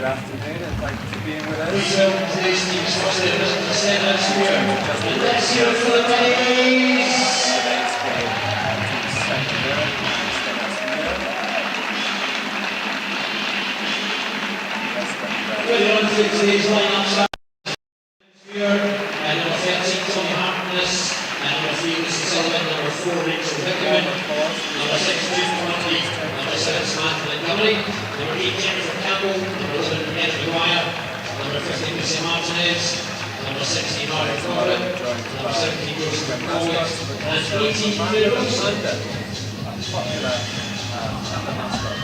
Good afternoon and thank you for being with us. Today's team sponsored by Stenhousemuir. And let's hear it for the Paisley. Today's game is Mirren and Stenhousemuir. Well, on to today's lineup. And number 13, Tommy Harkness. And number 3, Mr. Sullivan. Number 4, Rachel Hickerman. Number 6, Jude Conley. Number 7, Samantha Montgomery. Number 8, Jennifer Campbell. Number 11, Ed McGuire. Number 15, Missy Martinez. Number 16, Margaret Corbett. Number 17, Joseph McCoy. And 18, Claire Wilson. Popular under mascot.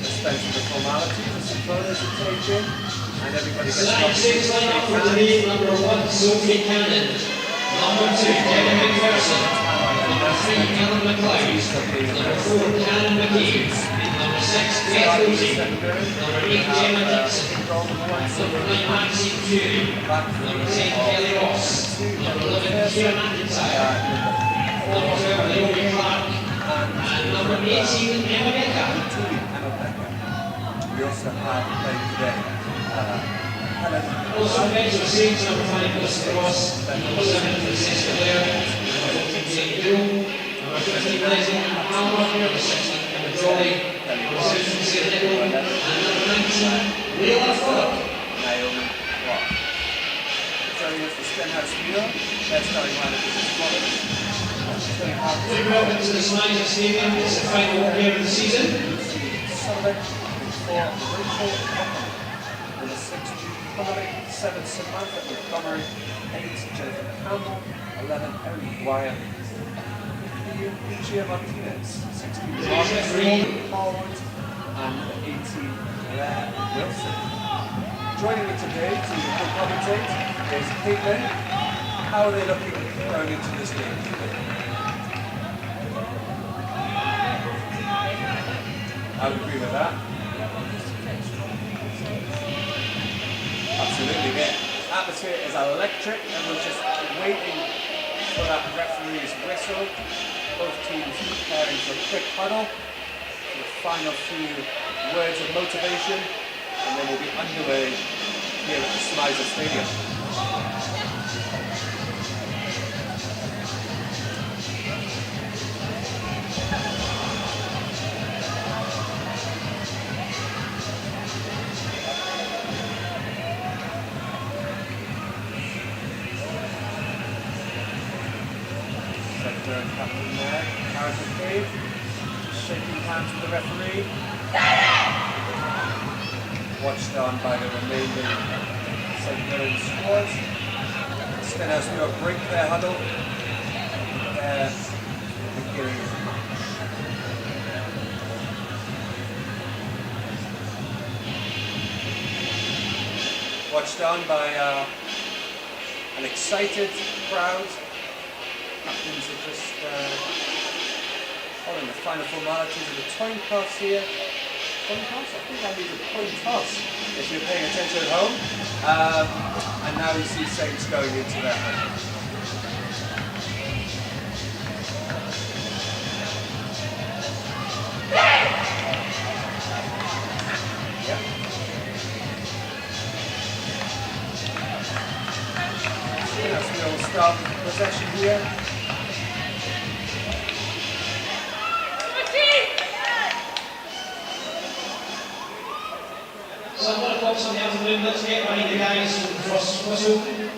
Dispense with the formalities and some photos are taken, and everybody gets Line 6 line up for the lead. Number 1, Sophie Cannon. Number 2, Kevin McPherson. Number 3, Alan McLeod. Number 4, Cannon McKee. Number 6, Beth Rosie. Number 8, Gemma Dixon. Number 9, Maxine Fury. Number 10, Kelly Ross. Number 11, Kieran McIntyre. Number 12, Naomi Clark. And number 18, Emma Becker. We also have played today. Also, Benjamin Saints, number 5, Melissa Ross. Number 7, Francesca Blair. Number 14, Jane Gill. Number 15, Leslie Palmer. Number 16, Emma Jolly. Number 17, Sarah Nicholl. And number 19, Leila Fullock. Naomi Clark. Joining us for Stenhousemuir, their starting lineup is as follows. Very welcome to the SMISA Stadium. It's the final game of the season. Sullivan, 4, Rachel Hickerman. Number 6, Jude Conley. 7, Samantha Montgomery. 8, Jennifer Campbell. 11, Erin McGuire. 15, Lucia Martinez. 16, Margaret Harwood. And 18, Claire Wilson. Joining me today to commentate is Caitlin. How are they looking going into this game? I would agree with that. Absolutely, the atmosphere is electric. Everyone's just waiting for that referee's whistle. Both teams preparing for a quick huddle, for the final few words of motivation, and then we'll be underway here at the SMISA Stadium. Captain there, Harrison Cave, shaking hands with the referee. Watched on by the remaining St. Mirren squad. Stenhousemuir break their huddle. They're beginning of the match. Watched on by an excited crowd. Captains are just following the final formalities of the coin toss here. Coin toss? I think that means a coin toss if you're paying attention at home. And now you see Saints going into their home. Yep. Stenhousemuir will start with possession here. So I'm going to pop something out of the room. Let's get behind the guys for the first whistle. And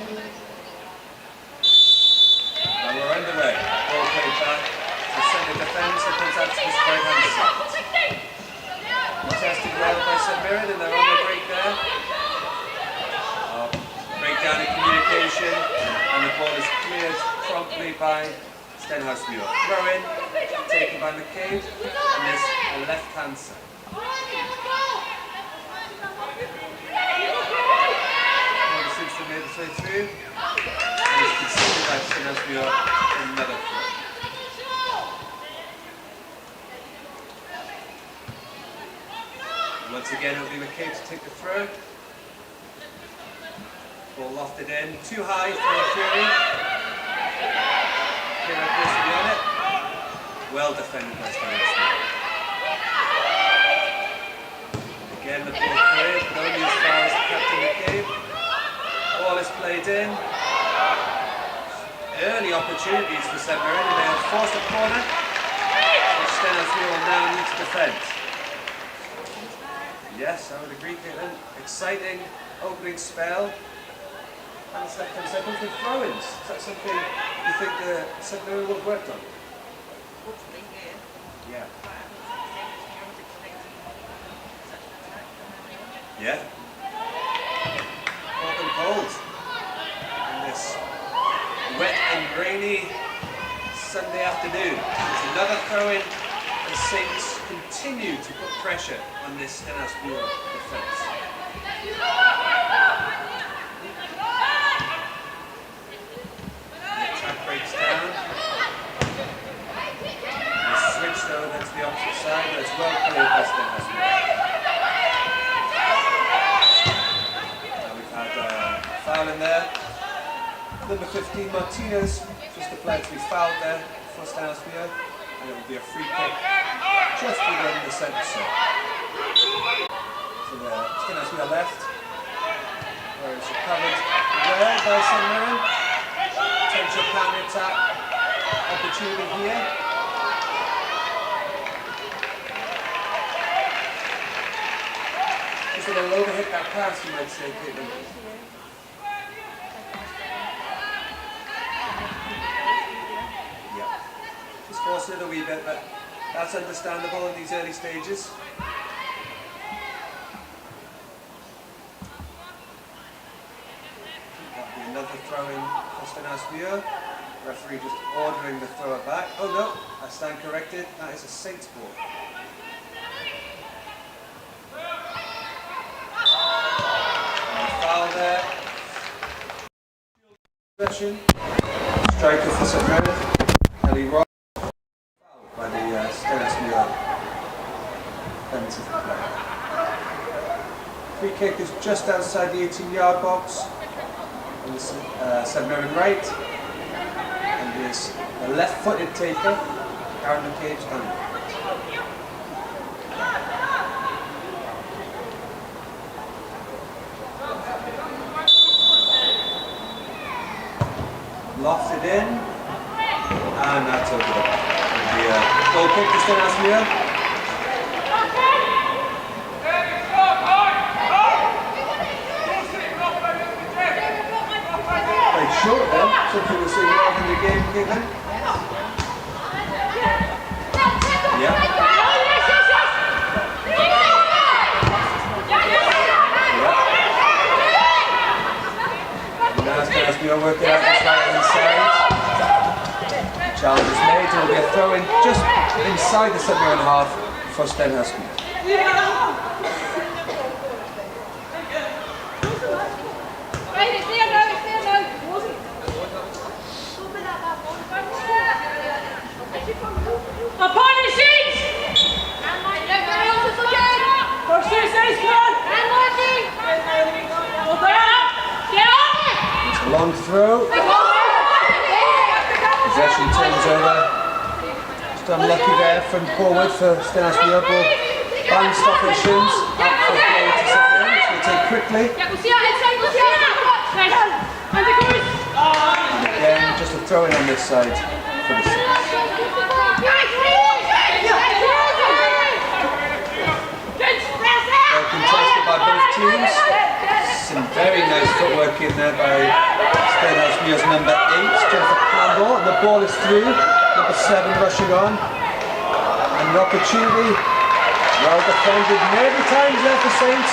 we're underway. Ball played back to centre defence. It comes out to this right hand side. Contested well by St. Mirren and they're on the break there. Breakdown in communication and the ball is cleared promptly by Stenhousemuir. Throw in, taken by McCabe on this left hand side. Seems to have made its way through, and it's conceded by Stenhousemuir another throw. Once again, it'll be McCabe to take the throw. Ball lofted in, too high for the Fury. Fury appears to be on it. Well defended by Stenhousemuir. Again the ball cleared, but only as far as the captain McCabe. Ball is played in. Early opportunities for St Mirren, and they have forced a corner, which Stenhousemuir will now need to defend. Yes, I would agree, Caitlin. Exciting opening spell. And the second segment with throw-ins. Is that something you think St Mirren will have worked on? Yeah. Yeah. Hot and cold in this wet and rainy Sunday afternoon. There's another throw-in as Saints continue to put pressure on this Stenhousemuir defence. The attack breaks down. It's switched over to the opposite side, but it's well cleared by Stenhousemuir. Now we've had a foul in there. Number 15, Martinez, just the player to be fouled there for Stenhousemuir, and it will be a free kick just within the centre circle. So the Stenhousemuir left, where it's recovered well by St Mirren. Potential counter attack opportunity here. Just a little overhit that pass, you might say, Caitlin. Yeah. Just forced it a wee bit, but that's understandable in these early stages. That'll be another throw-in for Stenhousemuir. Referee just ordering the thrower back. Oh no, I stand corrected. That is a Saints ball. Foul there. Striker for St Mirren, Ellie Ross. Fouled by the Stenhousemuir defensive player. Free kick is just outside the 18-yard box on the St Mirren right, and is a left-footed taker, Aaron McCabe's done. Lofted in, and that's a goal. The goal kick to Stenhousemuir. Very short then, something we'll see more in the game, Caitlin. Yeah. Now Stenhousemuir working out this right hand side. Challenge is made, and it will be a throw in just inside the St Mirren half for Stenhousemuir. It's a long throw. Possession turns over. Just unlucky there from forward for Stenhousemuir. Ball bounced off his shins. Up for goal to St Mirren, which will take quickly. And again, just a throw in on this side for the Saints. Well contested by both teams. Some very nice footwork in there by Stenhousemuir's number 8, Jennifer Campbell, and the ball is through. Number 7 rushing on. And an opportunity, well defended many times there for Saints.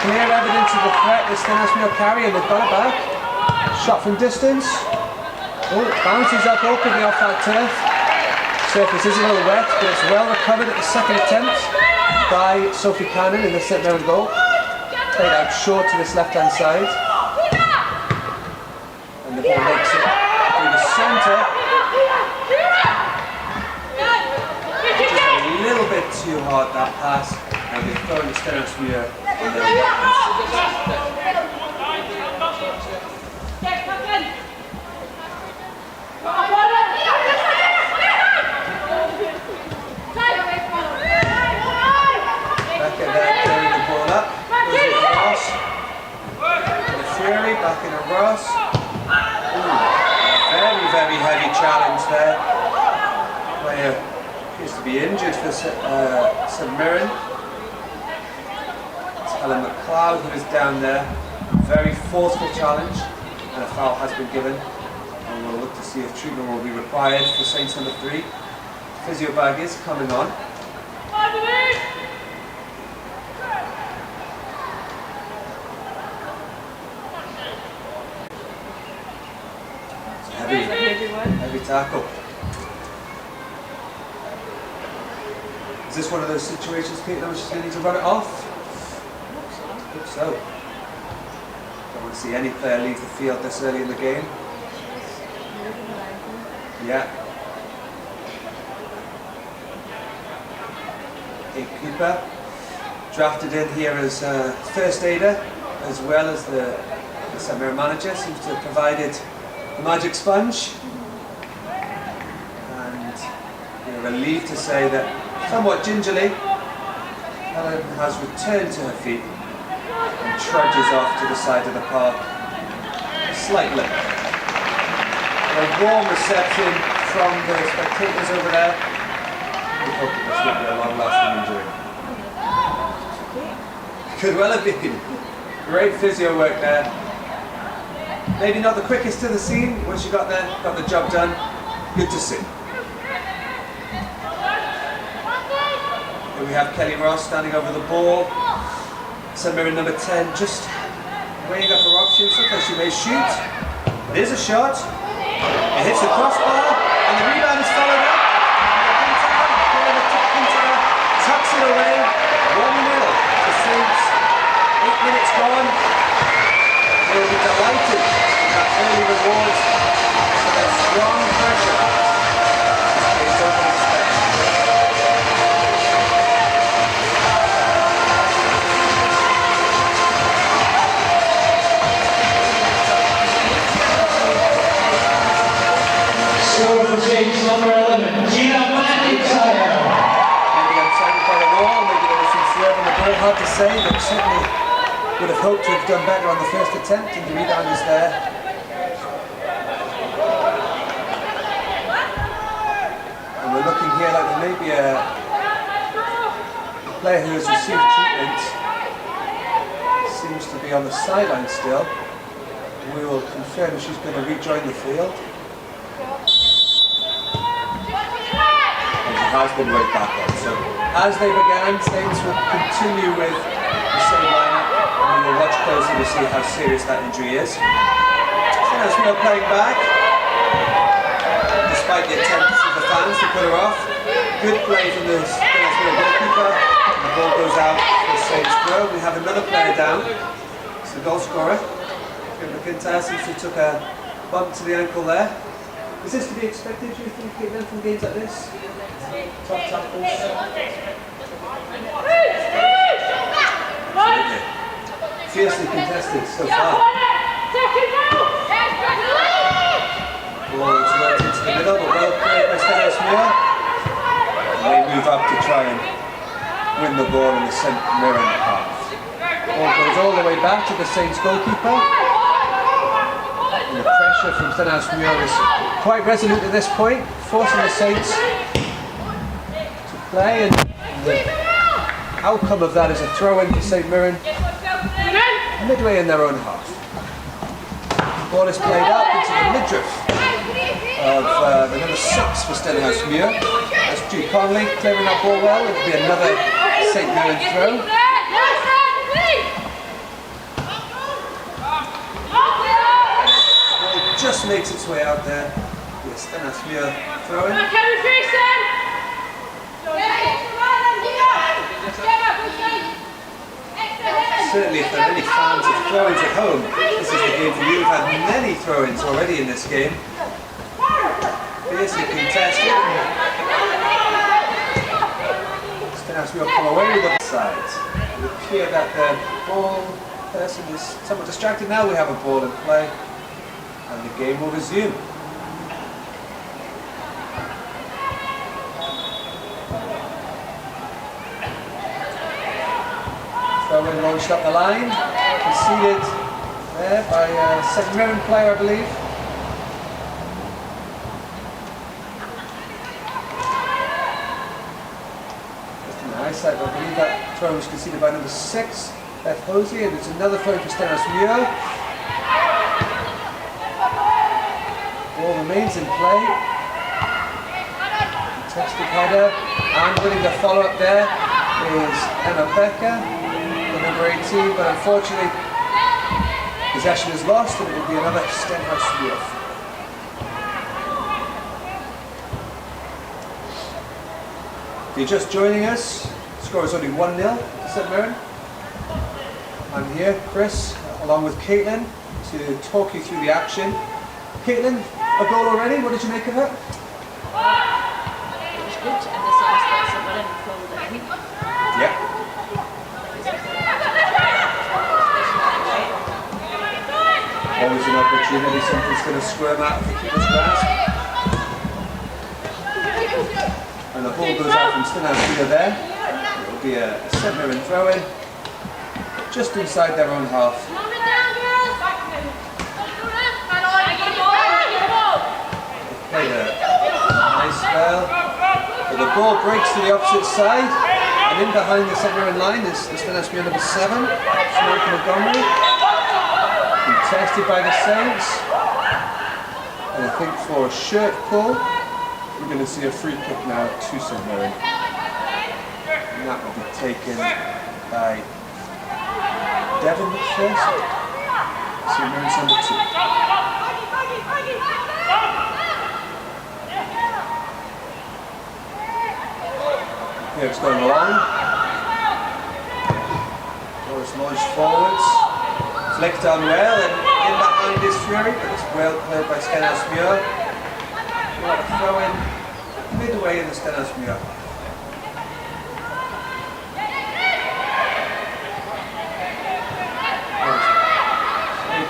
Clear evidence of the threat that Stenhousemuir carry, and they've got it back. Shot from distance. Oh, it bounces up awkwardly off that turf. Surface is a little wet, but it's well recovered at the second attempt by Sophie Cannon in the St Mirren goal. Played out short to this left hand side. And the ball makes it through the centre. Just a little bit too hard, that pass. And they're throwing Stenhousemuir on their weapons. challenge there. Player appears to be injured for St Mirren. It's Helen McLeod who is down there. Very forceful challenge, and a foul has been given. And we'll look to see if treatment will be required for Saints number 3. Physio bag is coming on. Heavy tackle. Is this one of those situations, Kate, that she's going to need to run it off? I hope so. Don't want to see any player leave the field this early in the game. Yeah. A Cooper, drafted in here as first aider, as well as the St Mirren manager, seems to have provided the magic sponge. And we're relieved to say that somewhat gingerly, Helen has returned to her feet and trudges off to the side of the park, slightly. A warm reception from the spectators over there. We hope that this will be a long-lasting injury. Could well have been. Great physio work there. Maybe not the quickest to the scene. Once you got there, got the job done. Good to see. Here we have Kelly Ross standing over the ball. St Mirren number 10 just weighing up her options. Looks like she may shoot. It is a shot. It hits the crossbar, and the rebound is followed up. Tucks it away. 1-0 to Saints. 8 minutes gone. They will be delighted with that early reward for their strong pressure. They don't expect. Score for Saints number 11, Gina McIntyre. Maybe unsighted by the wall, maybe there was some swerve on the ball, hard to say, but certainly would have hoped to have done better on the first attempt, and the rebound is there. And we're looking here like there may be a player who has received treatment, seems to be on the sideline still. We will confirm if she's going to rejoin the field. Has been right back on. So as they began, Saints will continue with the same lineup, and we will watch closely to see how serious that injury is. Stenhousemuir playing back, despite the attempts of the fans to put her off. Good play from the Stenhousemuir goalkeeper, and the ball goes out for Saints throw. We have another player down. It's the goal scorer. McIntyre seems to took a bump to the ankle there. Is this to be expected, do you think, Caitlin, from games like this? Top tackles. Absolutely. Fiercely contested so far. Ball is right into the middle, but well played by Stenhousemuir. And they move up to try and win the ball in the St Mirren half. Ball goes all the way back to the Saints goalkeeper. And the pressure from Stenhousemuir is quite resolute at this point, forcing the Saints to play, and the outcome of that is a throw-in to St Mirren midway in their own half. The ball is played up into the midriff of the number 6 for Stenhousemuir. That's Drew Conley clearing that ball well. It'll be another St Mirren throw. Just makes its way out there. Yes, Stenhousemuir throwing. Certainly, if there are any fans of throw-ins at home, this is the game for you. We've had many throw-ins already in this game. Fiercely contested. Stenhousemuir come away with the sides. It would appear that the ball person is somewhat distracted now. We have a ball in play, and the game will resume. Throw-in launched up the line, conceded there by a St Mirren player, I believe. my side, but I believe that throw was conceded by number 6, Beth Hosey, and it's another throw for Stenhousemuir. Ball remains in play. Contested header, and winning the follow-up there is Emma Becker, the number 18, but unfortunately possession is lost, and it will be another Stenhousemuir. If you're just joining us, the score is only 1-0 to St Mirren. I'm here, Chris, along with Caitlin, to talk you through the action. Caitlin, a goal already, what did you make of it? It was good, and the sense that St Mirren pulled it in. Yeah. Always an opportunity, something's going to squirm out of the keeper's grasp. And the ball goes out from Stenhousemuir there. It will be a St Mirren throw-in, just inside their own half. They've played a nice spell, but the ball breaks to the opposite side, and in behind the St Mirren line is the Stenhousemuir number 7, Samantha Montgomery. Contested by the Saints, and I think for a shirt pull, we're going to see a free kick now to St Mirren, and that will be taken by Devon McPherson, St Mirren's number 2. Here it's going long. Ball is launched forwards. Flicked on well, and in behind is Fury, but it's well played by Stenhousemuir. We have a throw in midway in the Stenhousemuir.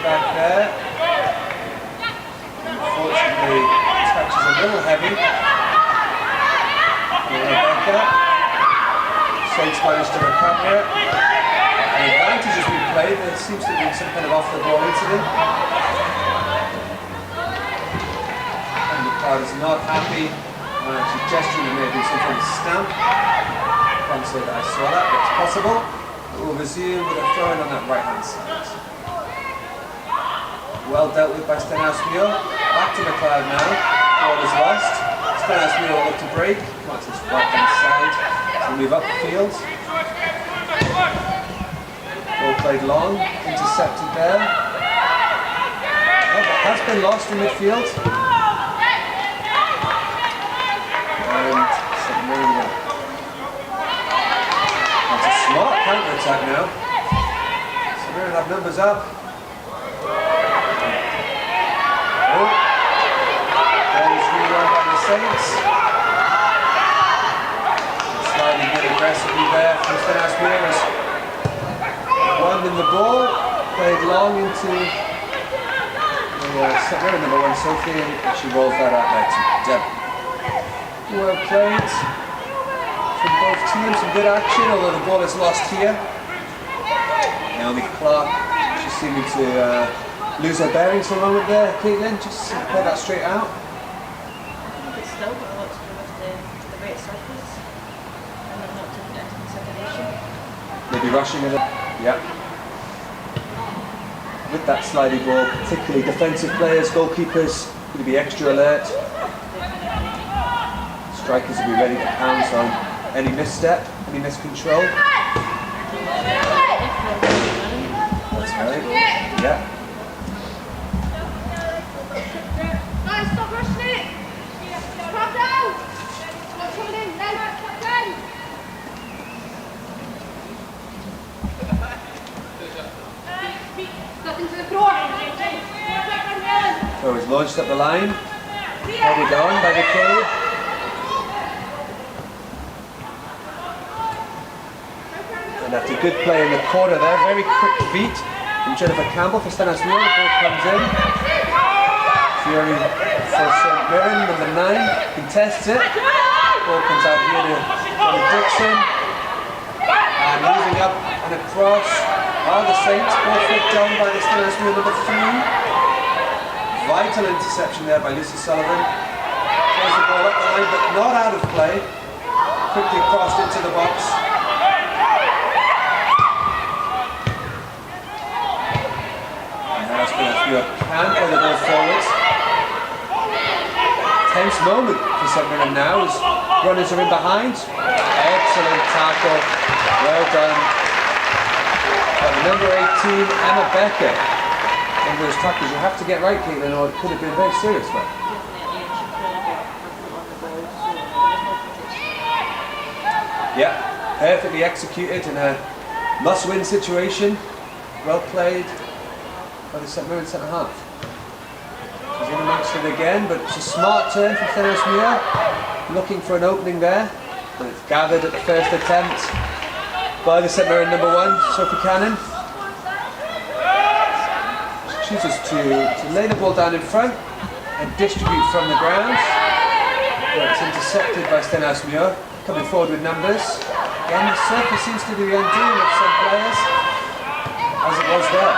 Back there. Unfortunately, touch is a little heavy. Rebecca. Saints managed to recover it. The advantage has been played. There seems to have been some kind of off-the-ball incident. And the crowd is not happy. I'm actually gesturing there may have been some kind of stamp. I can't say that I saw that, but it's possible. But we'll resume with a throw-in on that right-hand side. Well dealt with by Stenhousemuir. Back to McLeod now. Ball is lost. Stenhousemuir will look to break. Come on to his right-hand side. So move up the field. Ball played long, intercepted there. Oh, but has been lost in midfield. And St Mirren will. That's a smart counter-attack now. St Mirren have numbers up. Oh, ball is rerun by the Saints. Sliding in aggressively there from Stenhousemuir. Won in the ball, played long into St Mirren number 1, Sophie, and she rolls that out there to Deb. Well played from both teams, some good action, although the ball is lost here. Naomi Clark, she's seeming to lose her bearings for a moment there. Caitlin, just play that straight out. I think it's still got a lot to do with the rate surface, and they're not taking it into consideration. Maybe rushing it. Yeah. With that sliding ball, particularly defensive players, goalkeepers, going to be extra alert. Strikers will be ready to pounce on any misstep, any miscontrol. That's right. Yeah. Guys, stop rushing it! Calm down! What's coming in? Then, captain! Step into the floor! So he's launched up the line, headed on by the McCabe. And after good play in the corner there, very quick feet from Jennifer Campbell for Stenhousemuir. The ball comes in. Fury for St Mirren, number 9, contests it. Ball comes out here to Johnny Dixon. And moving up and across are the Saints. Ball flicked down by the Stenhousemuir number 3. Vital interception there by Lucy Sullivan. Throws the ball up the line, but not out of play. Quickly crossed into the box. tense moment for St Mirren now as runners are in behind. Excellent tackle, well done. But number 18, Emma Becker. In those tackles you have to get right, Caitlin, or it could have been very serious for her. Yeah, perfectly executed in a must-win situation. Well played by the St Mirren centre half. She's in amongst it again, but it's a smart turn from Stenhousemuir, looking for an opening there. But it's gathered at the first attempt by the St Mirren number 1, Sophie Cannon. She chooses to lay the ball down in front and distribute from the ground. But it's intercepted by Stenhousemuir, coming forward with numbers. Again, the surface seems to be the undoing of some players, as it was there.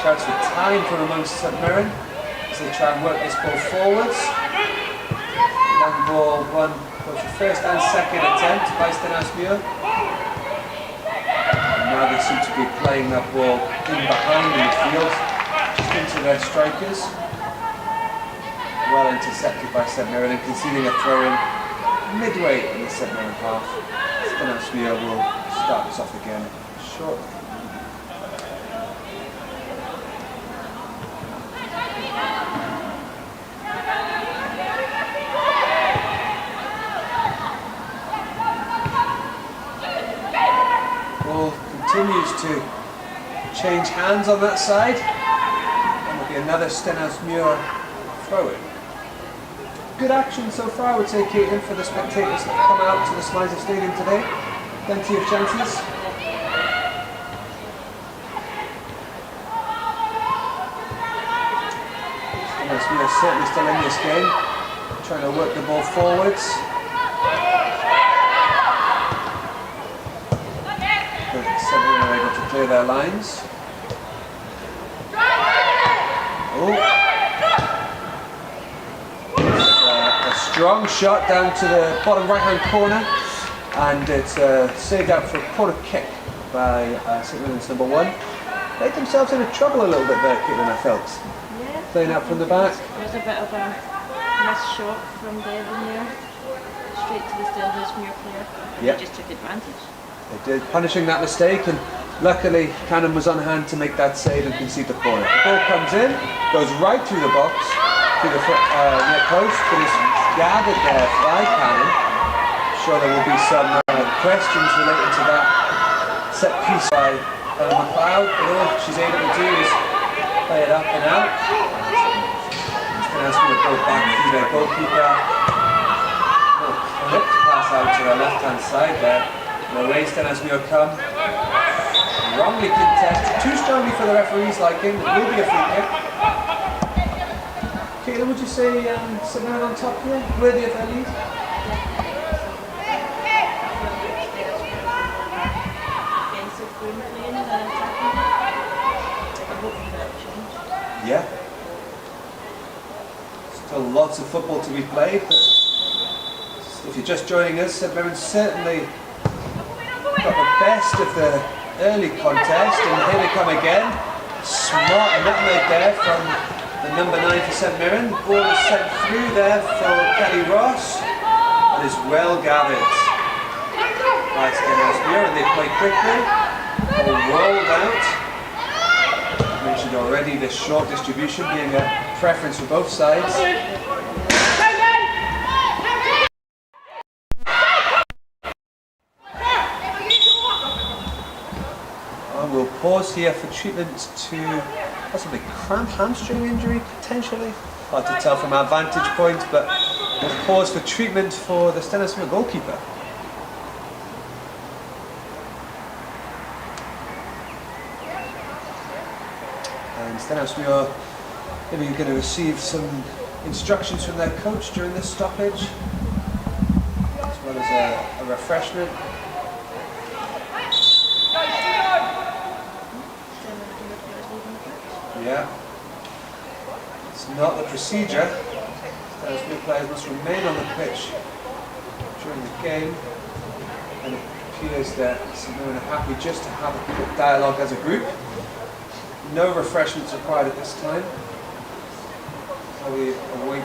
Shouts for time from amongst St Mirren as they try and work this ball forwards. Long ball won both the first and second attempt by Stenhousemuir. Now they seem to be playing that ball in behind in the field, just into their strikers. Well intercepted by St Mirren and conceding a throw-in midway in the St Mirren half. Stenhousemuir will start this off again shortly. Ball continues to change hands on that side. And there'll be another Stenhousemuir throw-in. Good action so far, I would say, Caitlin, for the spectators that come out to the SMISA Stadium today. Plenty of chances. Stenhousemuir certainly still in this game, trying to work the ball forwards. But St Mirren are able to clear their lines. Oh. Strong shot down to the bottom right hand corner, and it's saved out for a corner kick by St Mirren's number 1. They themselves into trouble a little bit there, Caitlin, I felt. Yeah. Playing out from the back. There was a bit of a missed shot from Devon there, straight to the Stenhousemuir player. Yep. They just took advantage. They did, punishing that mistake, and luckily Cannon was on hand to make that save and concede the corner. The ball comes in, goes right through the box, through the near post, but is gathered there by Cannon. I'm sure there will be some questions related to that set piece by McLeod, but all she's able to do is play it up and out. Stenhousemuir go back through their goalkeeper. Flipped pass out to the left hand side there. And away Stenhousemuir come. Wrongly contested, too strongly for the referee's liking. It will be a free kick. Caitlin, would you say St Mirren on top here? Worthy of their lead? Yeah. Still lots of football to be played, but if you're just joining us, St Mirren certainly got the best of the early contest, and here they come again. Smart nutmeg there from the number 9 for St Mirren. The ball is sent through there for Kelly Ross. It is well gathered by Stenhousemuir, and they play quickly. All rolled out. I mentioned already the short distribution being a preference for both sides. We'll pause here for treatment to possibly cramp hamstring injury, potentially. Hard to tell from our vantage point, but we'll pause for treatment for the Stenhousemuir goalkeeper. And Stenhousemuir, maybe you're going to receive some instructions from their coach during this stoppage, as well as a refreshment. Yeah, it's not the procedure. Stenhousemuir players must remain on the pitch during the game, and it appears that St Mirren are happy just to have a quick dialogue as a group. No refreshments required at this time. while we await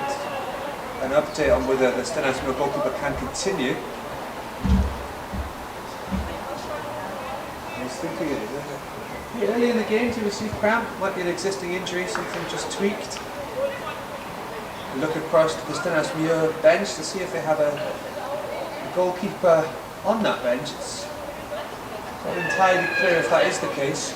an update on whether the Stenhousemuir goalkeeper can continue. I was thinking early in the game to receive cramp, might be an existing injury, something just tweaked. We look across to the Stenhousemuir bench to see if they have a goalkeeper on that bench. It's not entirely clear if that is the case.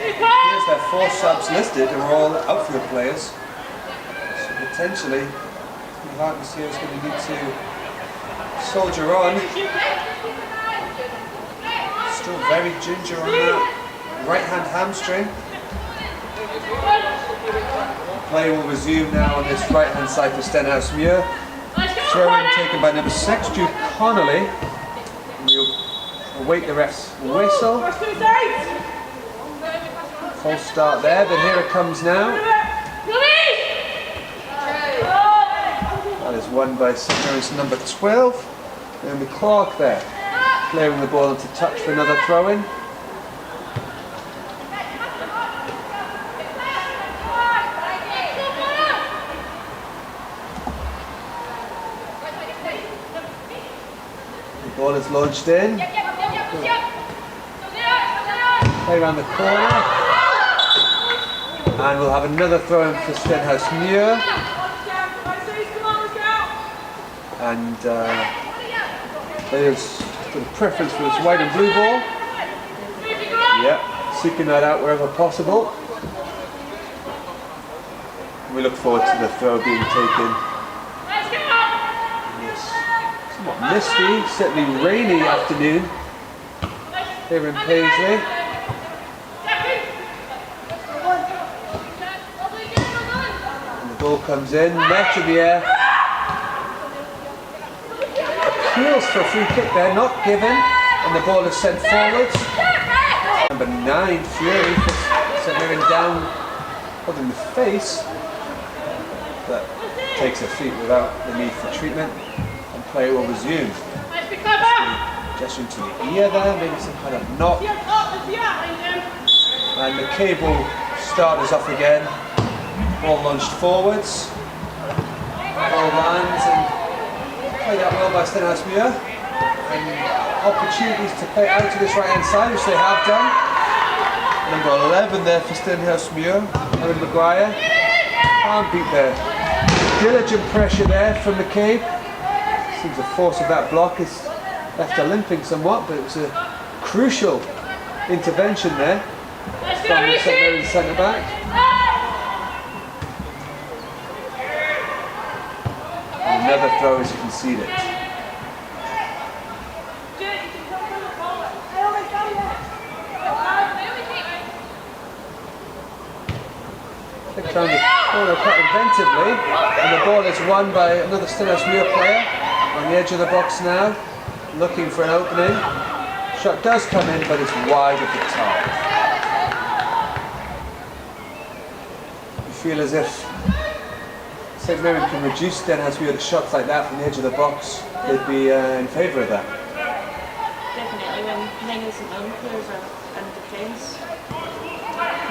Here's their 4 subs listed, and we're all outfield players. So potentially, Marcus here is going to need to soldier on. Still very ginger on that right hand hamstring. Play will resume now on this right hand side for Stenhousemuir. Throw-in taken by number 6, Jude Connolly. We'll await the ref's whistle. False start there, but here it comes now. That is won by St Mary's number 12. And Clark there, clearing the ball into touch for another throw-in. The ball is launched in. Play around the corner. And we'll have another throw-in for Stenhousemuir. And players got a preference for this white and blue ball. Yeah, seeking that out wherever possible. We look forward to the throw being taken. Yes, somewhat misty, certainly rainy afternoon here in Paisley. Ball comes in, net in the air. Appeals for a free kick there, not given, and the ball is sent forwards. Number 9, Fury, for Mirren down, holding the face, but takes a feet without the need for treatment, and play will resume. Gesturing to the ear there, maybe some kind of knock. And the cable start us off again. Ball launched forwards, ball lands and played out well by Stenhousemuir, and opportunities to play out to this right hand side, which they have done. Number 11 there for Stenhousemuir, Owen Maguire. Can't beat their diligent pressure there from McCabe. Seems the force of that block is left her limping somewhat, but it was a crucial intervention there from the St Mary's centre back. Another throw is conceded. They found the corner quite inventively, and the ball is won by another Stenhousemuir player on the edge of the box now, looking for an opening. Shot does come in, but it's wide at the top. You feel as if St Mirren can reduce Stenhousemuir to shots like that from the edge of the box, they'd be in favour of that. Definitely, when many of the players are in defence,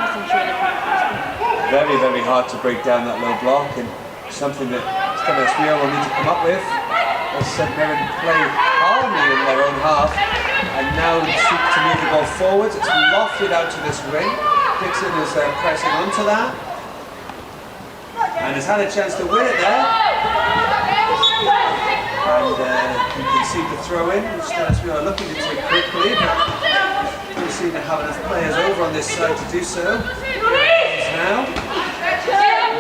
nothing's really practiced. Very, very hard to break down that low block, and something that Stenhousemuir will need to come up with. As St Mirren play calmly in their own half, and now seek to move the ball forwards. It's lofted out to this ring. Dixon is pressing onto that. And has had a chance to win it there. And can concede the throw in, which Stenhousemuir are looking to take quickly, but don't seem to have enough players over on this side to do so. Now,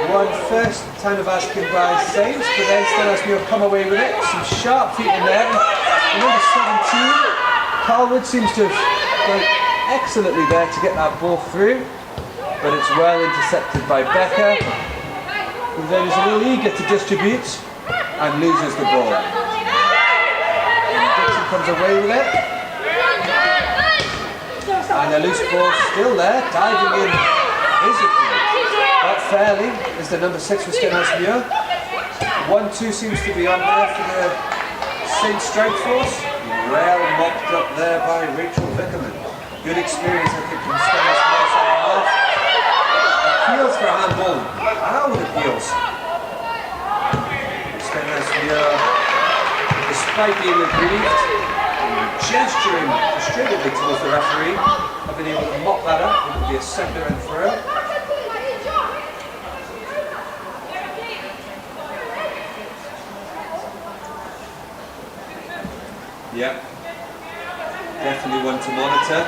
one first time of asking by Saints, but then Stenhousemuir come away with it. Some sharp feet in there. And number 17, Carlwood seems to have done excellently there to get that ball through, but it's well intercepted by Becker. And then is a little eager to distribute and loses the ball. And Dixon comes away with it. And a loose ball still there, diving in physically, but fairly, is the number 6 for Stenhousemuir. 1-2 seems to be on there for the Saint Strike Force. Well mopped up there by Rachel Vickerman. Good experience, I think, from Stenhousemuir second half. Appeals for a handball. Ouch! heels. Stenhousemuir, despite being aggrieved and gesturing frustratedly towards the referee, have been able to mop that up. It would be a centre and throw. Yep, definitely one to monitor.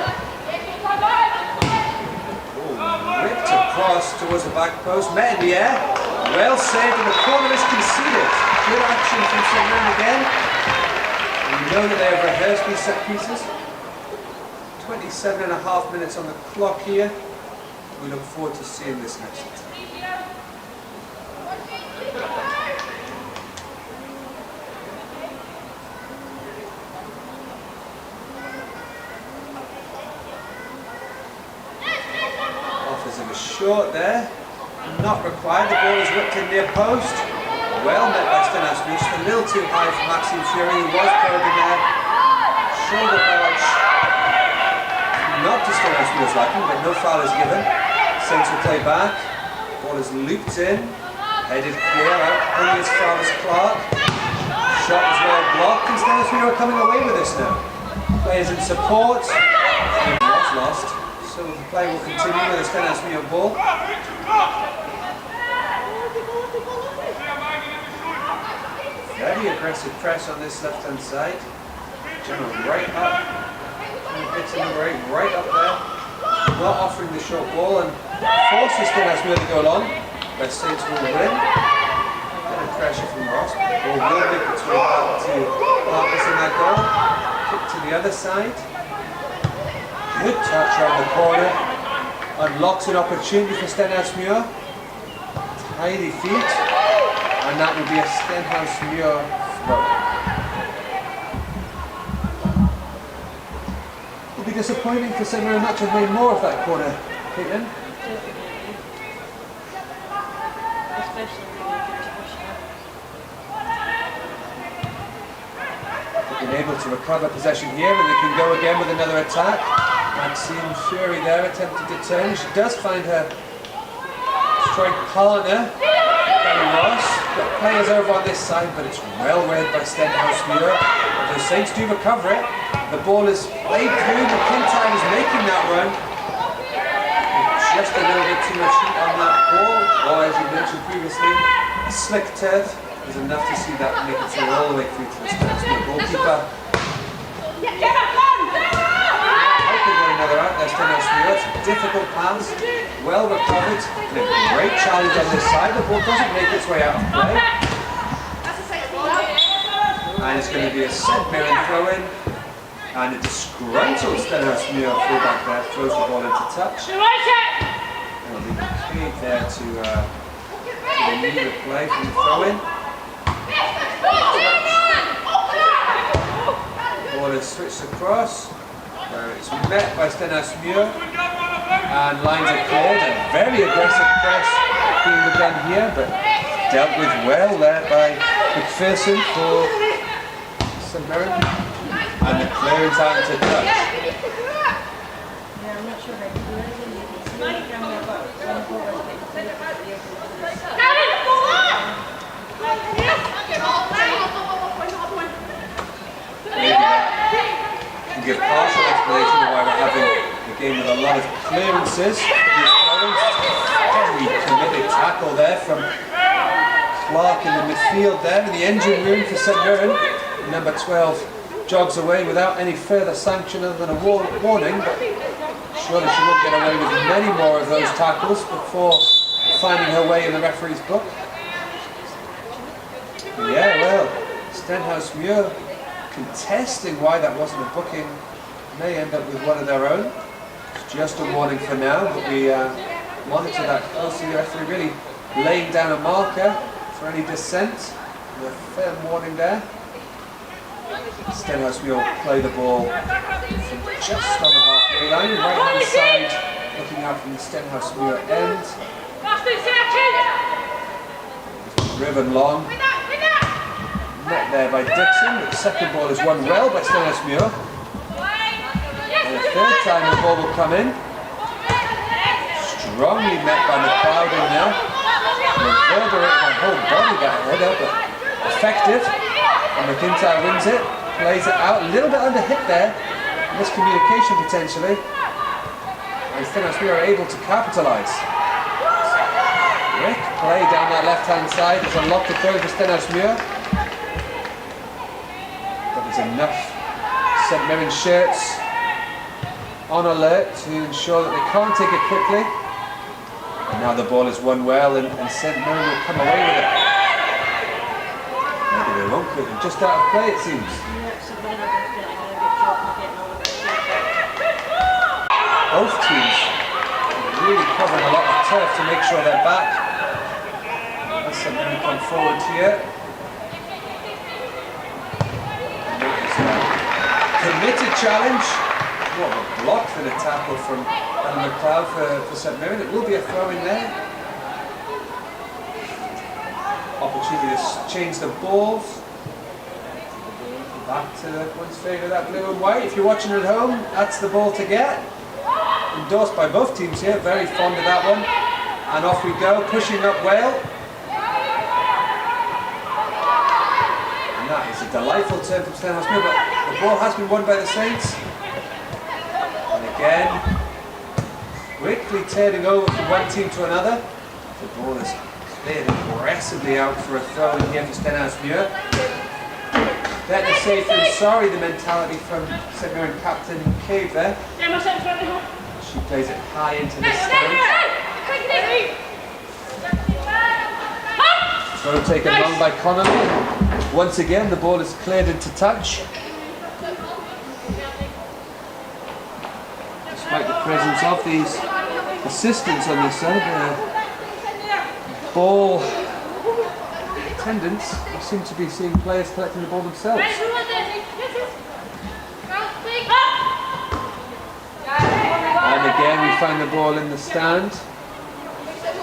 Oh, ripped across towards the back post, met in the air. Well saved, and the corner is conceded. Good action from St Mirren again. We know that they have rehearsed these set pieces. 27.5 minutes on the clock here. We look forward to seeing this next time. Offers him a short there. Not required. The ball is whipped in near post. Well met by Stenhousemuir. Just a little too high for Maxime Fury. He was probing there. Shoulder barge. Not to Stenhousemuir's liking, but no foul is given. Saints will play back. Ball is looped in. Headed clear out. Only as far as Clark. Shot is well blocked. And Stenhousemuir are coming away with this now. Players in support. It was lost. So the play will continue with a Stenhousemuir ball. Very aggressive press on this left-hand side. General right up. Bits number 8 right up there. Not offering the short ball and forces Stenhousemuir to go long. But Saints will win. Bit of pressure from Ross. Ball will make its way back to Marcus in that goal. Kick to the other side. Good touch around the corner. Unlocks an opportunity for Stenhousemuir. Tidy feet. And that will be a Stenhousemuir throw. It'll be disappointing for St Mirren not to have made more of that corner, Caitlin. Especially when you get to push up. They've been able to recover possession here and they can go again with another attack. Maxime Fury there attempted to turn. She does find her strike partner, Danny Ross. Got players over on this side, but it's well read by Stenhousemuir. The Saints do recover it. The ball is played through. McIntyre is making that run. Just a little bit too much heat on that ball. Or as you mentioned previously, a slick turf is enough to see that make its way all the way through to the Stenhousemuir goalkeeper. Helping one another out there, Stenhousemuir. It's a difficult pass. Well recovered. And a great challenge on this side. The ball doesn't make its way out of play. And it's going to be a St Mirren throw-in. And a disgruntled Stenhousemuir fullback there throws the ball into touch. And it'll be paid there to the immediate play from the throw-in. Ball is switched across, where it's met by Stenhousemuir. And lines are cleared. A very aggressive press being begun here, but dealt with well there by McPherson for St Mirren. And the clearance out to touch. Yeah, I'm not sure how to do it. Maybe that can give partial explanation of why we're having a game with a lot of clearances. Very committed tackle there from Clark in the midfield there in the engine room for St Mirren. Number 12 jogs away without any further sanction other than a warning, but surely she won't get away with many more of those tackles before finding her way in the referee's book. Yeah, well, Stenhousemuir contesting why that wasn't a booking may end up with one of their own. It's just a warning for now, but we monitor that closely. The referee really laying down a marker for any dissent. A fair warning there. Stenhousemuir will play the ball from just on the halfway line, right hand side, looking out from the Stenhousemuir end. Driven long. Met there by Dixon, but the second ball is won well by Stenhousemuir. And the third time the ball will come in. Strongly met by McLeod now. reverberated her whole body that header, but effective. And McIntyre wins it, plays it out, a little bit under hit there, miscommunication potentially. And Stenhousemuir are able to capitalise. Quick play down that left-hand side. There's a lot to throw for Stenhousemuir. But there's enough St Mirren shirts on alert to ensure that they can't take it quickly. And now the ball is won well, and St Mirren will come away with it. Maybe they won't, but they're just out of play, it seems. Both teams really covering a lot of turf to make sure they're back. As St Mirren come forward here. And that is a committed challenge. What a block for the tackle from Alan McLeod for St Mirren. It will be a throw in there. Opportunity to change the balls. Back to one's favourite, that blue and white. If you're watching at home, that's the ball to get. Endorsed by both teams here, very fond of that one. And off we go, pushing up well. And that is a delightful turn from Stenhousemuir, but the ball has been won by the Saints. And again, quickly turning over from one team to another. The ball is cleared aggressively out for a throw in here for Stenhousemuir. Better safe than sorry, the mentality from St Mirren captain Cave there. She plays it high into the stand. Throw taken long by Connolly. Once again, the ball is cleared into touch. Despite the presence of these assistants on this side, ball attendants seem to be seeing players collecting the ball themselves. And again we find the ball in the stand,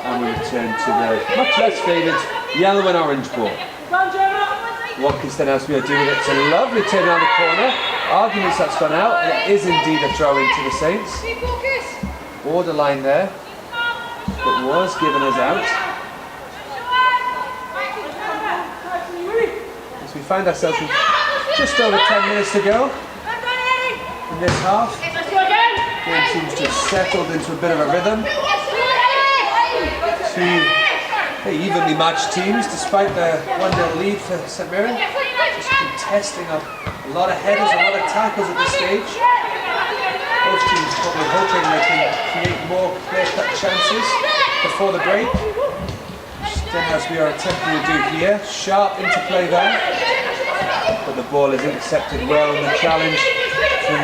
and we return to the much less favoured yellow and orange ball. What can Stenhousemuir do with it? It's a lovely turn around the corner. Arguments that's gone out, and it is indeed a throw into the Saints. Borderline there, but was given us out. As we find ourselves with just over 10 minutes to go in this half. The game seems to have settled into a bit of a rhythm. Two evenly matched teams, despite the 1-0 lead for St Mirren. Just contesting a lot of headers, a lot of tackles at this stage. Both teams probably hoping they can create more clear-cut chances before the break. Stenhousemuir are attempting to do here. Sharp interplay there. But the ball is intercepted well in the challenge from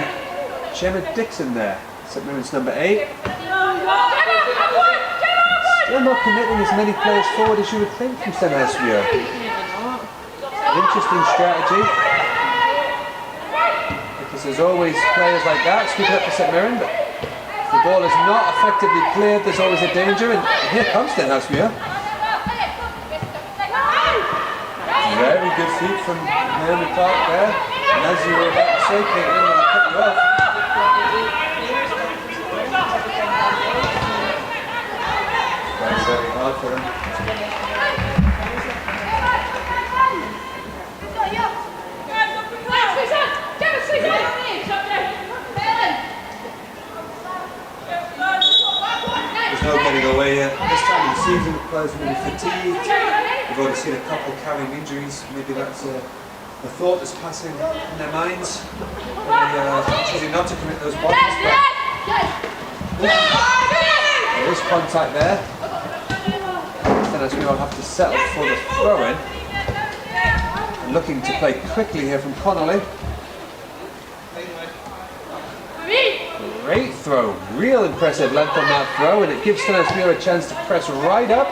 Gemma Dixon there. St Mirren's number 8. Still not committing as many players forward as you would think from Stenhousemuir. Interesting strategy. Because there's always players like that sweeping up for St Mirren, but if the ball is not effectively cleared, there's always a danger, and here comes Stenhousemuir. Very good feet from Naomi Clark there. And as you were about to say, Caitlin, when I cut you off. That's very hard for them. There's no getting away here. This time of the season, the players are really fatigued. We've already seen a couple carrying injuries. Maybe that's a thought that's passing in their minds. They're choosing not to commit those bodies. There is contact there. Stenhousemuir will have to settle for the throw-in. Looking to play quickly here from Connolly. Great throw. Real impressive length on that throw, and it gives Stenhousemuir a chance to press right up.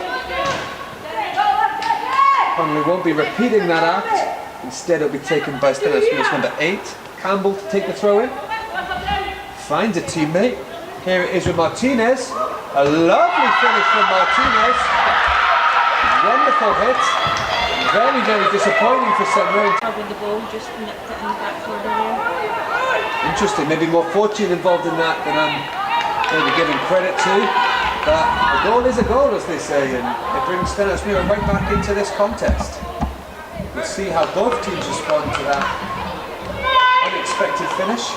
Connolly won't be repeating that act. Instead it'll be taken by Stenhousemuir's number 8, Campbell, to take the throw in. Finds a teammate. Here it is with Martinez. A lovely finish from Martinez. Wonderful hit. Very, very disappointing for St Mirren. Having the ball, just nipped it in the back corner there. Interesting, maybe more fortune involved in that than I'm maybe giving credit to. But a goal is a goal, as they say, and it brings Stenhousemuir right back into this contest. We'll see how both teams respond to that unexpected finish.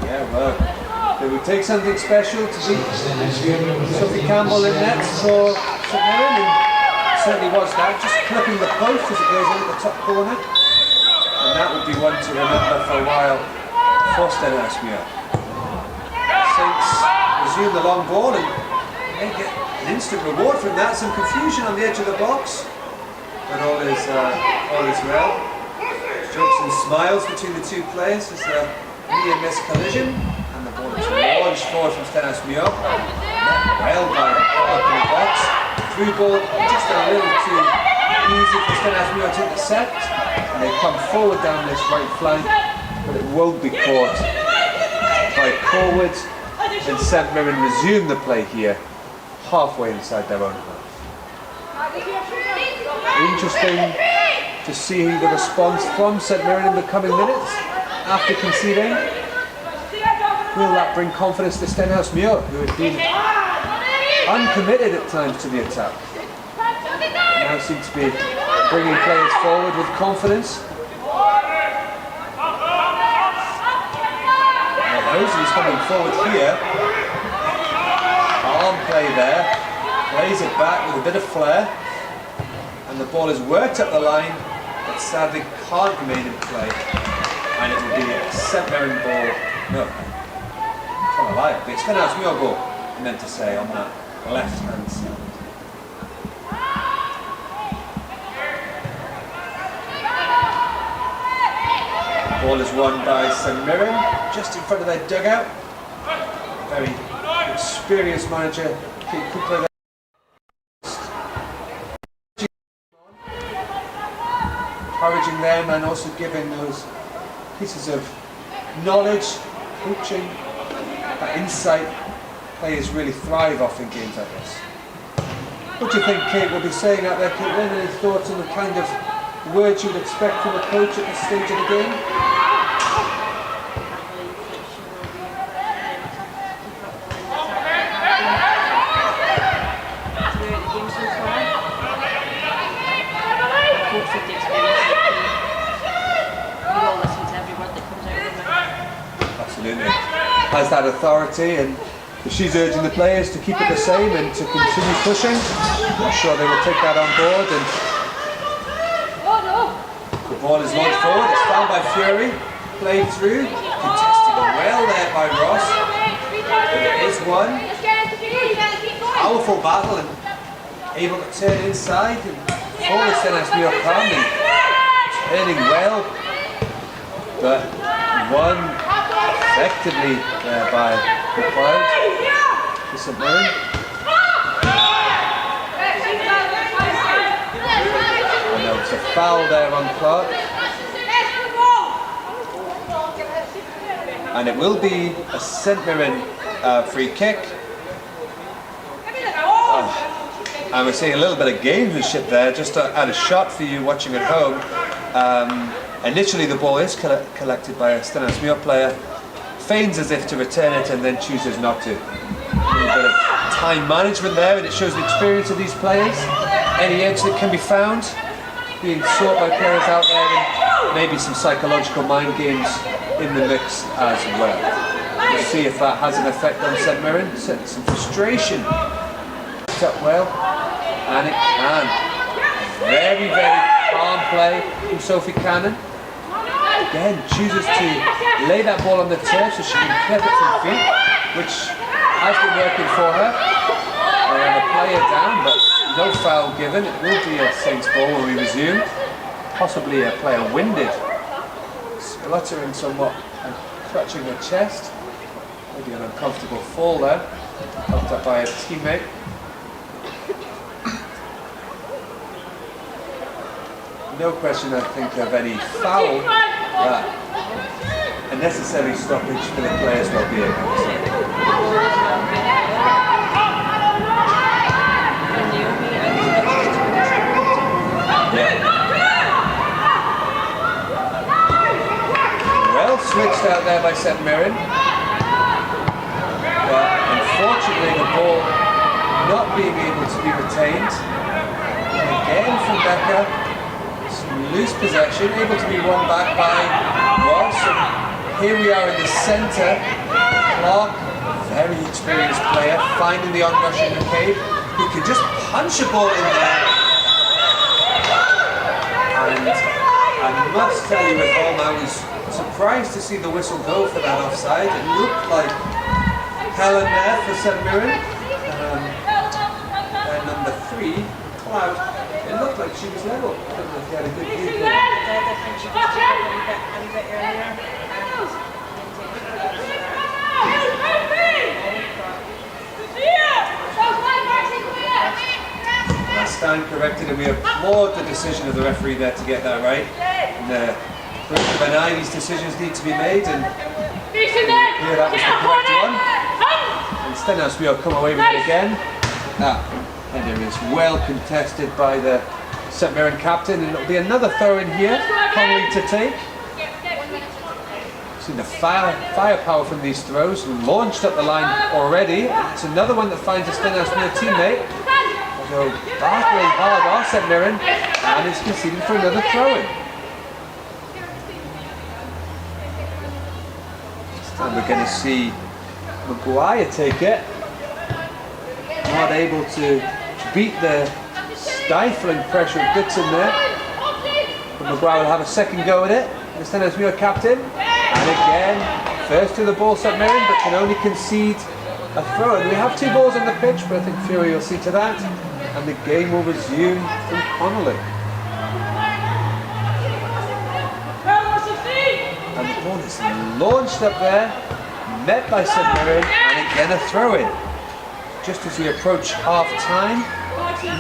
Yeah, well, it would take something special to beat Sophie Campbell in nets for St Mirren, and certainly was that, just clipping the post as it goes in at the top corner. And that would be one to remember for a while for Stenhousemuir. Saints resume the long ball and they get an instant reward from that. Some confusion on the edge of the box, but all is well. Jokes and smiles between the two players as a near-miss collision, and the ball is launched forward from Stenhousemuir. Well by up in the box. Through ball just a little too easy for Stenhousemuir to intercept, and they come forward down this right flank, but it won't be caught by Corwood, and St Mirren resume the play here, halfway inside their own half. Interesting to see the response from St Mirren in the coming minutes after conceding. Will that bring confidence to Stenhousemuir, who had been uncommitted at times to the attack? Now seem to be bringing players forward with confidence. Rosie's coming forward here. Arm play there. Plays it back with a bit of flair. And the ball is worked up the line, but sadly can't remain in play. And it will be a St Mirren ball. No, I'm trying to lie. It's Stenhousemuir ball, I meant to say, on that left hand side. Ball is won by St Mirren, just in front of their dugout. Very experienced manager, Kate Cooper. Encouraging them and also giving those pieces of knowledge, coaching, that insight players really thrive off in games like this. What do you think Kate will be saying out there, Caitlin? Any thoughts on the kind of words you'd expect from a coach at this stage of the game? Absolutely. Has that authority, and if she's urging the players to keep it the same and to continue pushing, I'm sure they will take that on board. And the ball is launched forward, it's found by Fury, played through, contested well there by Ross. But it is one powerful battle and able to turn inside and forward Stenhousemuir calmly, turning well, but one effectively there by McLeod to St Mirren. And there was a foul there on Clark. And it will be a St Mirren free kick. And we're seeing a little bit of gamesmanship there, just to add a shot for you watching at home. Initially the ball is collected by a Stenhousemuir player, feigns as if to return it and then chooses not to. A little bit of time management there, and it shows the experience of these players. Any edge that can be found being sought by players out there, and maybe some psychological mind games in the mix as well. We'll see if that has an effect on St Mirren. Some frustration. Picked up well, and it can. Very, very calm play from Sophie Cannon. Again, chooses to lay that ball on the turf so she can clip it from feet, which has been working for her. They have a player down, but no foul given. It will be a Saints ball when we resume. Possibly a player winded, spluttering somewhat and clutching her chest. Maybe an uncomfortable fall there, helped up by a teammate. No question, I think, of any foul. A necessary stoppage for the players' well-being. Well switched out there by St Mirren. But unfortunately the ball not being able to be retained. And again from Becca, some loose possession, able to be won back by Ross. And here we are in the centre. Clark, very experienced player, finding the onrush in McCabe, who can just punch a ball in there. And I must tell you at home, I was surprised to see the whistle go for that offside. It looked like Helen there for St Mirren. And number 3, Cloud, it looked like she was level. I don't know if you had a good view. I think she just a wee bit earlier. Last time corrected, and we applaud the decision of the referee there to get that right. And Brooklyn and Ivy's decisions need to be made, and here that was the correct one. And Stenhousemuir come away with it again. And it is well contested by the St Mirren captain, and it'll be another throw in here, Connolly to take. Seen the firepower from these throws, launched up the line already. It's another one that finds a Stenhousemuir teammate. Although battling hard are St Mirren, and is conceding for another throw-in. This time we're going to see Maguire take it. Not able to beat the stifling pressure of Dixon there. But Maguire will have a second go at it. The Stenhousemuir captain. And again, first to the ball St Mirren, but can only concede a throw-in. We have 2 balls on the pitch, but I think Fury will see to that. And the game will resume from Connolly. And the ball is launched up there, met by St Mirren, and again a throw-in. Just as we approach half-time,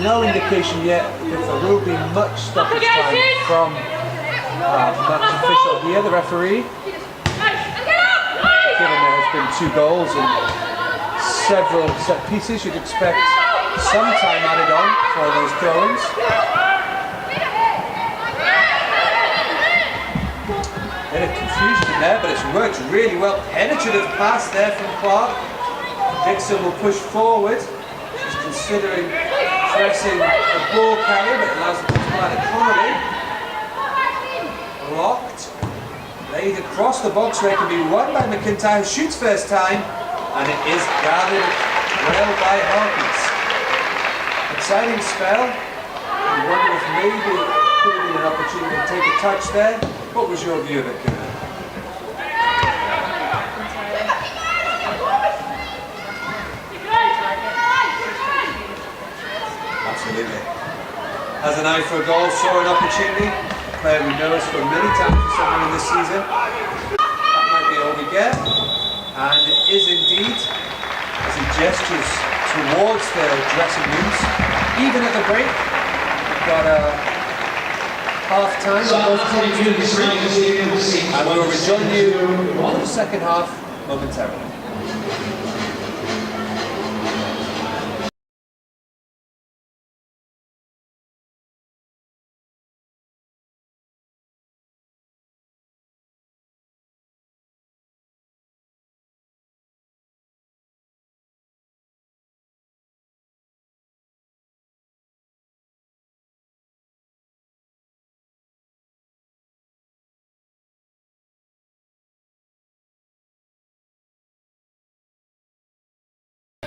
no indication yet if there will be much stoppage time from match official here, the referee. Given there has been 2 goals and several set pieces, you'd expect some time added on for those throw-ins. Bit of confusion there, but it's worked really well. Penetrative pass there from Clark. Dixon will push forward. She's considering pressing the ball carrier, but allows it to come out of Connolly. Blocked. Laid across the box where it can be won by McIntyre, who shoots first time, and it is gathered well by Hawkins. Exciting spell. I wonder if maybe it could have been an opportunity to take a touch there. What was your view of it, Kieran? Absolutely. Has an eye for a goal, saw an opportunity. A player we know us for many times for someone in this season. That might be all we get. And it is indeed, as he gestures towards the dressing rooms. Even at the break, we've got a half-time of both teams, and we will rejoin you on the second half momentarily.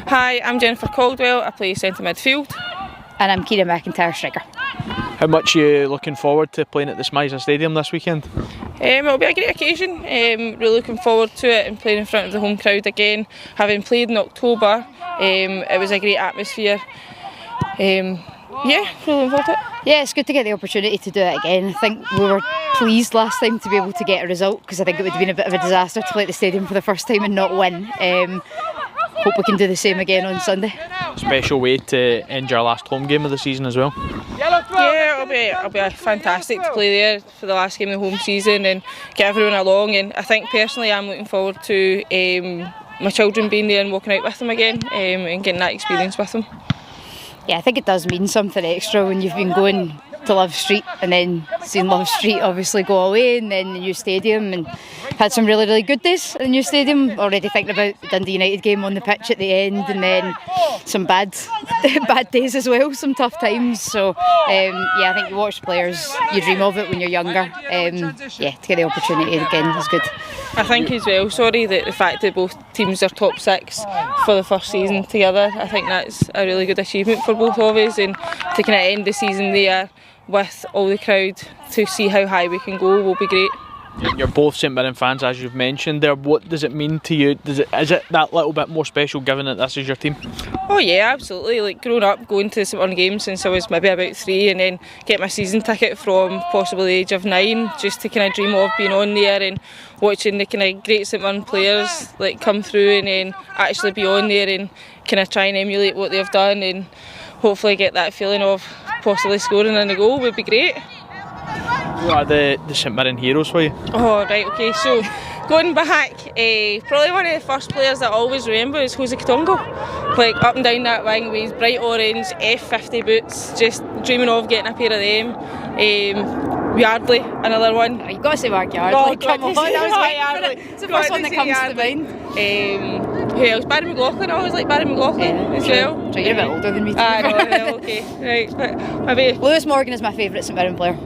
Hi, I'm Jennifer Caldwell, I play centre midfield. And I'm Kira McIntyre, striker. How much are you looking forward to playing at the SMISA Stadium this weekend? It'll be a great occasion, really looking forward to it and playing in front of the home crowd again. Having played in October, it was a great atmosphere. Yeah, really looking forward to it. Yeah, it's good to get the opportunity to do it again. I think we were pleased last time to be able to get a result, because I think it would have been a bit of a disaster to play at the stadium for the first time and not win. Hope we can do the same again on Sunday. Special way to end your last home game of the season as well. Yeah, it'll be fantastic to play there for the last game of the home season and get everyone along. And I think personally I'm looking forward to my children being there and walking out with them again and getting that experience with them. Yeah, I think it does mean something extra when you've been going to Love Street and then seeing Love Street obviously go away and then the new stadium, and had some really, really good days at the new stadium. Already thinking about the Dundee United game on the pitch at the end, and then some bad days as well, some tough times. So I think you watch players, you dream of it when you're younger. To get the opportunity again is good. I think as well, that the fact that both teams are top 6 for the first season together, I think that's a really good achievement for both of us, and to kind of end the season there with all the crowd to see how high we can go will be great. You're both St Mirren fans, as you've mentioned there. What does it mean to you? Is it that little bit more special given that this is your team? Oh yeah, absolutely. Like growing up, going to St Mirren games since I was maybe about 3, and then get my season ticket from possibly the age of 9, just to kind of dream of being on there and watching the kind of great St Mirren players like come through, and then actually be on there and kind of try and emulate what they've done, and hopefully get that feeling of possibly scoring in a goal would be great. What are the St Mirren heroes for you? Oh right, okay, so going back, probably one of the first players that I always remember is Jose Katongo. Like up and down that wing with his bright orange F50 boots, just dreaming of getting a pair of them. Yardley, another one. You've got to say Mark Yardley, come on, it's the first one that comes to mind. Who else? Barry McLaughlin, I always like Barry McLaughlin as well. So you're a bit older than me. Okay, right, but maybe Lewis Morgan is my favourite St Mirren player.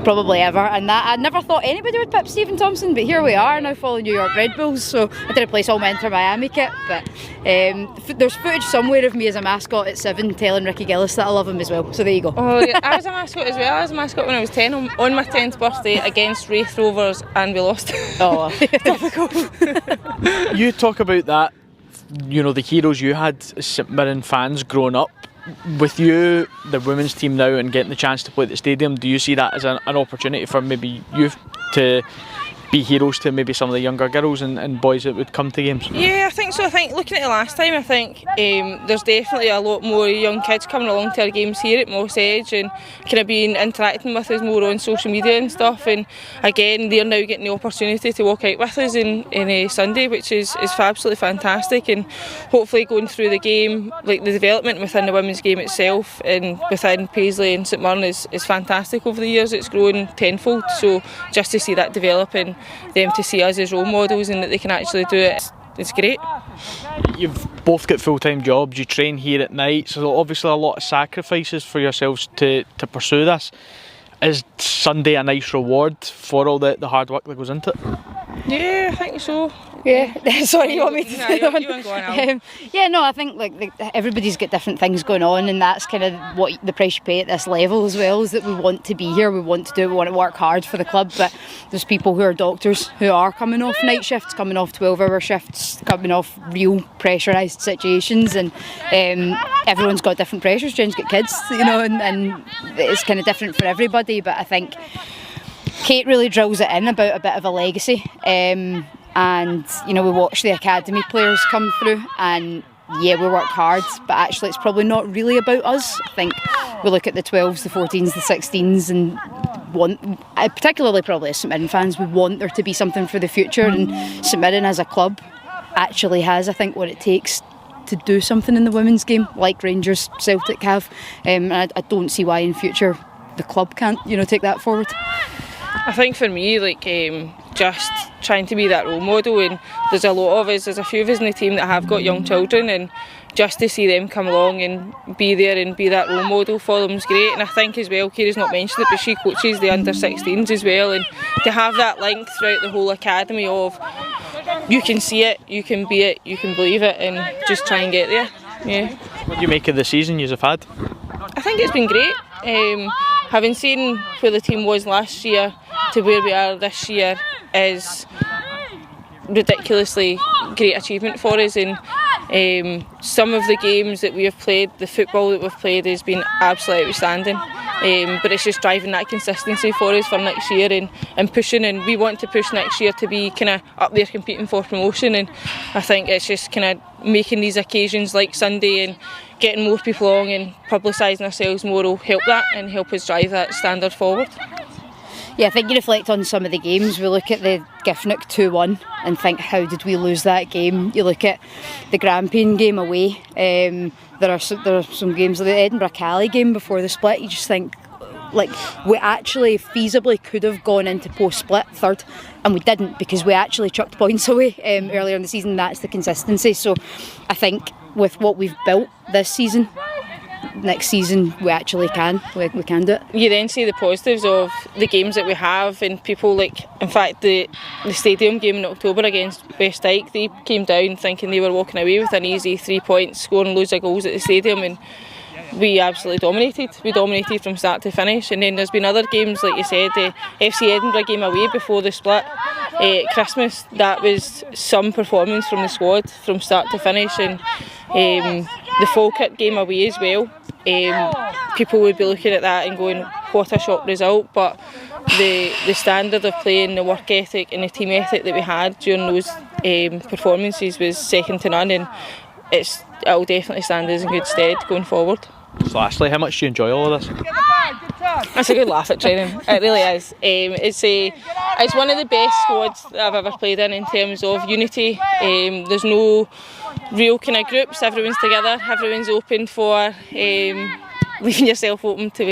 Probably ever, and that I never thought anybody would pip Stephen Thompson, but here we are now following New York Red Bulls. So I did replace all my Inter Miami kit, but there's footage somewhere of me as a mascot at 7 telling Ricky Gillis that I love him as well, so there you go. Oh yeah, I was a mascot as well. I was a mascot when I was 10 on my 10th birthday against Wraith Rovers, and we lost. Oh, difficult. You talk about that, you know, the heroes you had as St Mirren fans growing up. With you, the women's team now, and getting the chance to play at the stadium, do you see that as an opportunity for maybe you to be heroes to maybe some of the younger girls and boys that would come to games? Yeah, I think so. I think looking at it last time, I think there's definitely a lot more young kids coming along to our games here at Moss Edge, and kind of being interacting with us more on social media and stuff. And again, they're now getting the opportunity to walk out with us in Sunday, which is absolutely fantastic. And hopefully going through the game, like the development within the women's game itself and within Paisley and St Mirren is fantastic over the years. It's grown tenfold. So just to see that develop and them to see us as role models and that they can actually do it, it's great. You've both got full-time jobs, you train here at night, so obviously a lot of sacrifices for yourselves to pursue this. Is Sunday a nice reward for all the hard work that goes into it? Yeah, I think so. Yeah, sorry, you want me to say that? You want to go on. Yeah, no, I think like everybody's got different things going on, and that's kind of what the price you pay at this level as well, is that we want to be here, we want to do it, we want to work hard for the club, but there's people who are doctors who are coming off night shifts, coming off 12-hour shifts, coming off real pressurised situations, and everyone's got different pressures. Jen's got kids, you know, and it's kind of different for everybody, but I think Kate really drills it in about a bit of a legacy. And you know, we watch the academy players come through, and yeah, we work hard, but actually it's probably not really about us. I think we look at the 12s, the 14s, the 16s, and particularly probably as St Mirren fans, we want there to be something for the future, and St Mirren as a club actually has, I think, what it takes to do something in the women's game, like Rangers, Celtic have, and I don't see why in future the club can't, you know, take that forward. I think for me, like just trying to be that role model, and there's a lot of us, there's a few of us in the team that have got young children, and just to see them come along and be there and be that role model for them is great. And I think as well, Kira's not mentioned it, but she coaches the under 16s as well, and to have that link throughout the whole academy of you can see it, you can be it, you can believe it, and just try and get there. Yeah. What do you make of the season you've had? I think it's been great. Having seen where the team was last year to where we are this year is ridiculously great achievement for us, and some of the games that we have played, the football that we've played has been absolutely outstanding, but it's just driving that consistency for us for next year and pushing, and we want to push next year to be kind of up there competing for promotion. And I think it's just kind of making these occasions like Sunday and getting more people along and publicising ourselves more will help that and help us drive that standard forward. Yeah, I think you reflect on some of the games. We look at the Giffnock 2-1 and think, how did we lose that game? You look at the Grampian game away. There are some games like the Edinburgh Cali game before the split. You just think, like we actually feasibly could have gone into post-split third, and we didn't because we actually chucked points away earlier in the season. That's the consistency. So I think with what we've built this season, next season we actually can do it. You then see the positives of the games that we have, and people like, in fact, the stadium game in October against West Dyke, they came down thinking they were walking away with an easy 3 points, scoring loads of goals at the stadium, and we absolutely dominated. We dominated from start to finish. And then there's been other games, like you said, the FC Edinburgh game away before the split, Christmas, that was some performance from the squad from start to finish. And the Falkirk game away as well, people would be looking at that and going, what a shock result. But the standard of playing, the work ethic and the team ethic that we had during those performances was second to none, and it'll definitely stand us in good stead going forward. So lastly, how much do you enjoy all of this? It's a good laugh at training, it really is. It's one of the best squads that I've ever played in terms of unity. There's no real kind of groups, everyone's together, everyone's open for leaving yourself open to